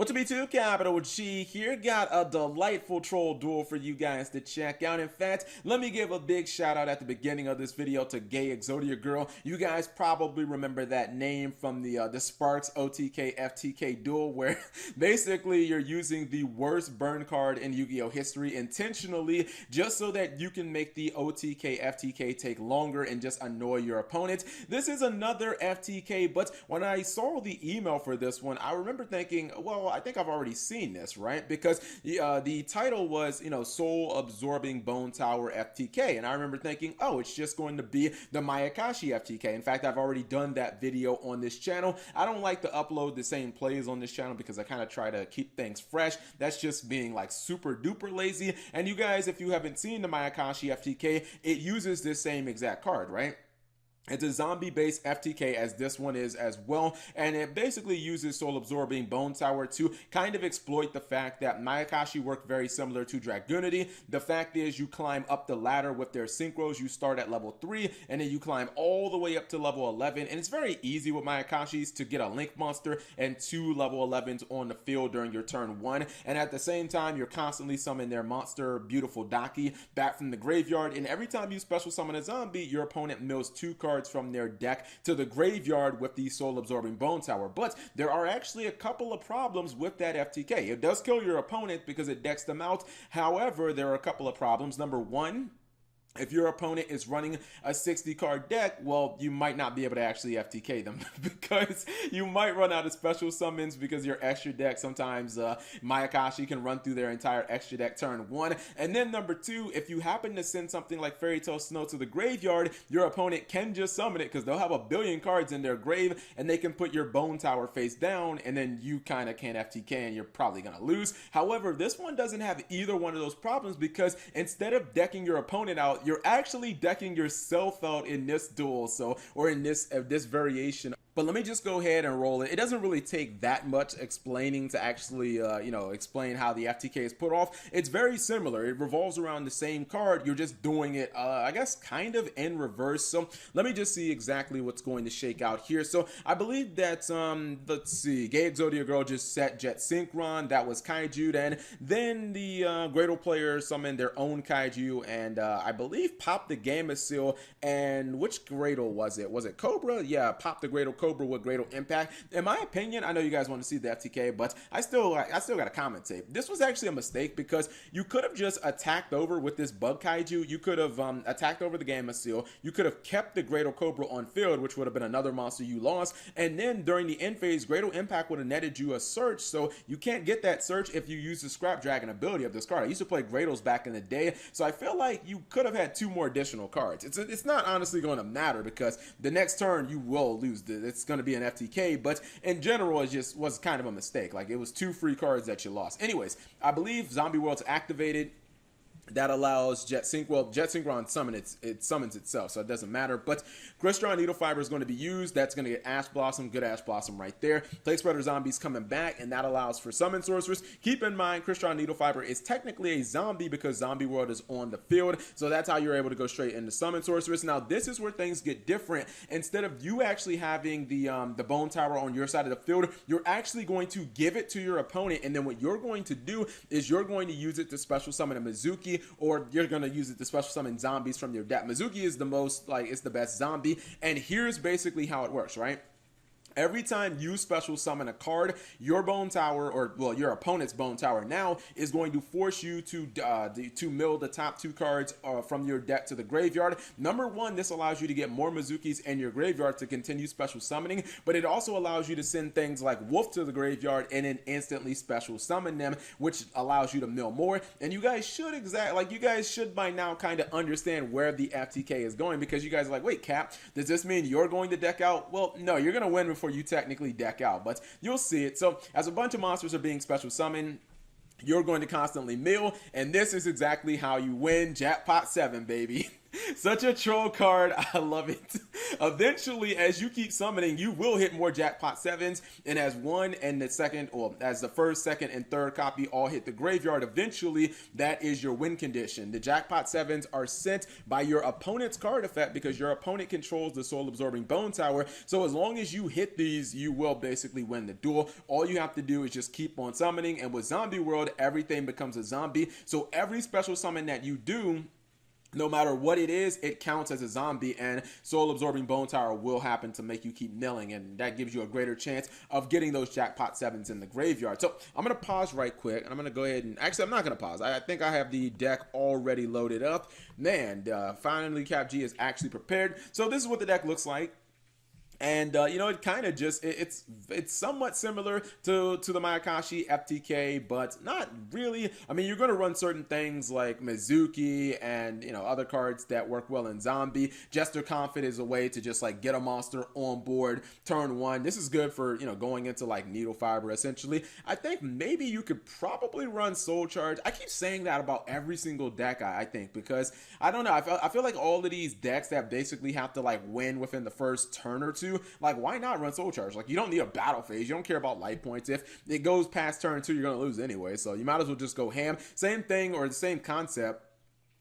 What's up, B2 Capital G here? Got a delightful troll duel for you guys to check out. In fact, let me give a big shout out at the beginning of this video to Gay Exodia Girl. You guys probably remember that name from the Sparks OTK FTK duel, where basically you're using the worst burn card in Yu-Gi-Oh history intentionally just so that you can make the OTK FTK take longer and just annoy your opponent. This is another FTK, but when I saw the email for this one, I remember thinking, well, I think I've already seen this, right? Because the title was, Soul Absorbing Bone Tower FTK. And I remember thinking, oh, it's just going to be the Mayakashi FTK. In fact, I've already done that video on this channel. I don't like to upload the same plays on this channel because I kind of try to keep things fresh. That's just being like super duper lazy. And you guys, if you haven't seen the Mayakashi FTK, it uses this same exact card, right? It's a zombie-based FTK, as this one is as well, and it basically uses Soul Absorbing Bone Tower to kind of exploit the fact that Mayakashi work very similar to Dragoonity. The fact is, you climb up the ladder with their synchros. You start at level 3, and then you climb all the way up to level 11, and it's very easy with Mayakashis to get a Link Monster and 2 level 11s on the field during your turn 1, and at the same time, you're constantly summoning their monster, Beautiful Daki, back from the graveyard, and every time you special summon a zombie, your opponent mills 2 cards from their deck to the graveyard with the Soul Absorbing Bone Tower. But there are actually a couple of problems with that FTK. It does kill your opponent because it decks them out. However, there are a couple of problems. Number one, if your opponent is running a 60 card deck, well, you might not be able to actually FTK them because you might run out of special summons because your extra deck, sometimes Mayakashi can run through their entire extra deck turn 1. And then number 2, if you happen to send something like Fairy Tale Snow to the graveyard, your opponent can just summon it because they'll have a billion cards in their grave and they can put your Bone Tower face down, and then you kind of can't FTK and you're probably going to lose. However, this one doesn't have either one of those problems because instead of decking your opponent out, you're actually decking yourself out in this duel, or in this variation. But let me just go ahead and roll it. It doesn't really take that much explaining to actually, explain how the FTK is put off. It's very similar. It revolves around the same card. You're just doing it, I guess, kind of in reverse. So let me just see exactly what's going to shake out here. So I believe that, let's see, Gay Exodia Girl just set Jet Synchron. That was Kaiju. And then the Gradle player summoned their own Kaiju, and I believe popped the Gamma Seal. And which Gradle was it? Was it Cobra? Yeah, popped the Gradle Cobra with Gradle Impact. In my opinion, I know you guys want to see the FTK, but I still got to commentate. This was actually a mistake because you could have just attacked over with this Bug Kaiju. You could have attacked over the Gamma Seal. You could have kept the Gradle Cobra on field, which would have been another monster you lost. And then during the end phase, Gradle Impact would have netted you a search, so you can't get that search if you use the Scrap Dragon ability of this card. I used to play Gradles back in the day, so I feel like you could have had 2 more additional cards. It's not honestly going to matter because the next turn you will lose. It's going to be an FTK, but in general, it just was kind of a mistake. Like, it was 2 free cards that you lost. Anyways, I believe Zombie World's activated. That allows Jet Sync. Well, Jet Synchron it summons itself, so it doesn't matter. But Crystalline Needle Fiber is going to be used. That's going to get Ash Blossom, good Ash Blossom right there. Plague Spreader Zombies coming back, and that allows for Summon Sorceress. Keep in mind, Crystalline Needle Fiber is technically a zombie because Zombie World is on the field, so that's how you're able to go straight into Summon Sorceress. Now, this is where things get different. Instead of you actually having the Bone Tower on your side of the field, you're actually going to give it to your opponent, and then what you're going to do is you're going to use it to special summon a Mizuki, or you're going to use it to special summon zombies from your deck. Mizuki is the most, it's the best zombie, and here's basically how it works, right? Every time you special summon a card, your Bone Tower, or well, your opponent's Bone Tower now is going to force you to mill the top 2 cards from your deck to the graveyard. Number 1, this allows you to get more Mizukis in your graveyard to continue special summoning, but it also allows you to send things like Wolf to the graveyard and then instantly special summon them, which allows you to mill more. And you guys should you guys should by now kind of understand where the FTK is going, because you guys are like, wait, Cap, does this mean you're going to deck out? Well, no, you're going to win before you technically deck out, but you'll see it. So as a bunch of monsters are being special summoned, you're going to constantly mill, and this is exactly how you win Jackpot 7, baby. Such a troll card. I love it. Eventually, as you keep summoning, you will hit more jackpot sevens. And as one and the second, or as the first, second, and third copy all hit the graveyard, eventually that is your win condition. The jackpot sevens are sent by your opponent's card effect because your opponent controls the soul absorbing bone tower. So as long as you hit these, you will basically win the duel. All you have to do is just keep on summoning. And with Zombie World, everything becomes a zombie. So every special summon that you do, no matter what it is, it counts as a zombie, and soul absorbing bone tower will happen to make you keep milling, and that gives you a greater chance of getting those jackpot sevens in the graveyard. So I'm going to pause right quick, and I'm going to go ahead and actually I'm not going to pause. I think I have the deck already loaded up. Man, finally Cap G is actually prepared. So this is what the deck looks like. And you know, it kind of just it's somewhat similar to the Mayakashi FTK, but not really. I mean, you're going to run certain things like Mizuki and, you know, other cards that work well in Zombie. Jester Comfort is a way to just like get a monster on board turn one. This is good for, you know, going into like Needle Fiber essentially. I think maybe you could probably run Soul Charge. I keep saying that about every single deck, I think, because I don't know. I feel like all of these decks that basically have to like win within the first turn or two, like, why not run Soul Charge? Like, you don't need a battle phase. You don't care about life points. If it goes past turn 2, you're going to lose anyway. So you might as well just go ham. Same thing or the same concept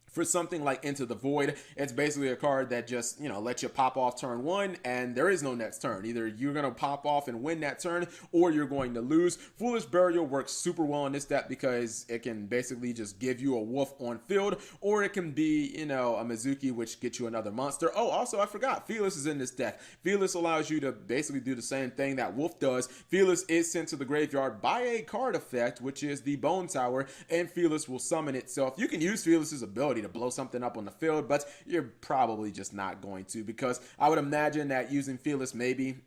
for something like Into the Void. It's basically a card that just, you know, lets you pop off turn 1 and there is no next turn. Either you're going to pop off and win that turn or you're going to lose. Foolish Burial works super well in this deck because it can basically just give you a wolf on field, or it can be, you know, a Mizuki, which gets you another monster. Oh, also I forgot, Fearless is in this deck. Fearless allows you to basically do the same thing that Wolf does. Fearless is sent to the graveyard by a card effect, which is the Bone Tower, and Fearless will summon itself. You can use Fearless's ability to blow something up on the field, but you're probably just not going to, because I would imagine that using Fearless, maybe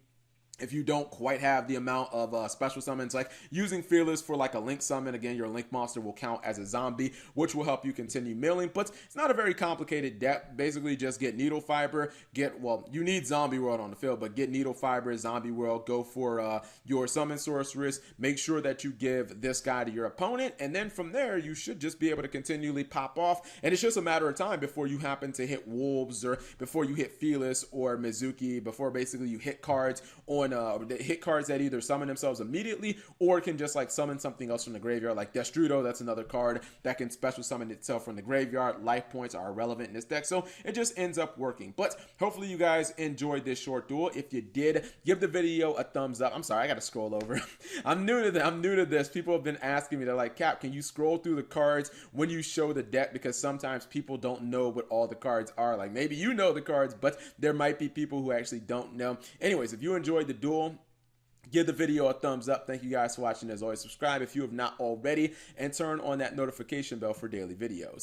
if you don't quite have the amount of special summons, like using Fearless for like a Link summon, again, your Link monster will count as a zombie, which will help you continue milling. But it's not a very complicated deck. Basically, just get Needle Fiber, well, you need Zombie World on the field, but get Needle Fiber, Zombie World, go for your Summon Sorceress, make sure that you give this guy to your opponent, and then from there, you should just be able to continually pop off, and it's just a matter of time before you happen to hit Wolves, or before you hit Fearless or Mizuki, before basically you hit cards on hit cards that either summon themselves immediately or can just like summon something else from the graveyard, like Destrudo. That's another card that can special summon itself from the graveyard. Life points are irrelevant in this deck, so it just ends up working. But hopefully you guys enjoyed this short duel. If you did, give the video a thumbs up. I'm sorry, I gotta scroll over. I'm new to this. People have been asking me, they're like, Cap, can you scroll through the cards when you show the deck? Because sometimes people don't know what all the cards are. Like, maybe you know the cards, but there might be people who actually don't know. Anyways, if you enjoyed the duel, give the video a thumbs up. Thank you guys for watching. As always, subscribe if you have not already, and turn on that notification bell for daily videos.